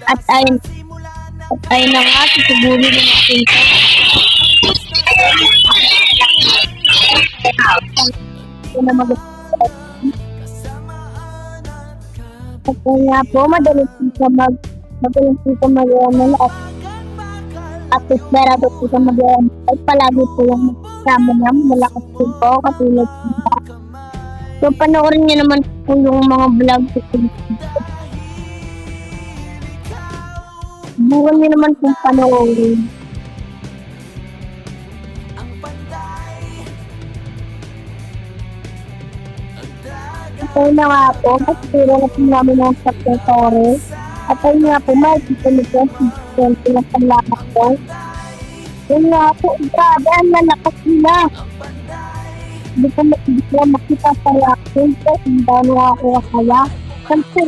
At ay na nga, sisigurin na natin ito. Ito na Kasi nga po, madalas dito mag-amal at esperado po sa mag-amal ay palagi po yung kasama niya, malakas po katulad po. So, panoorin niyo naman po yung mga vlog ko. Bukan niyo naman po panoorin. Ito na nga po, matuturo na po namin ng sakretore. At ayun nga po, makikita po ang sila sa lakas po. Yun nga po, grabe, ang lalakas nila. Hindi ko makita sa reaction ko, hindi na ako kaya. Kasi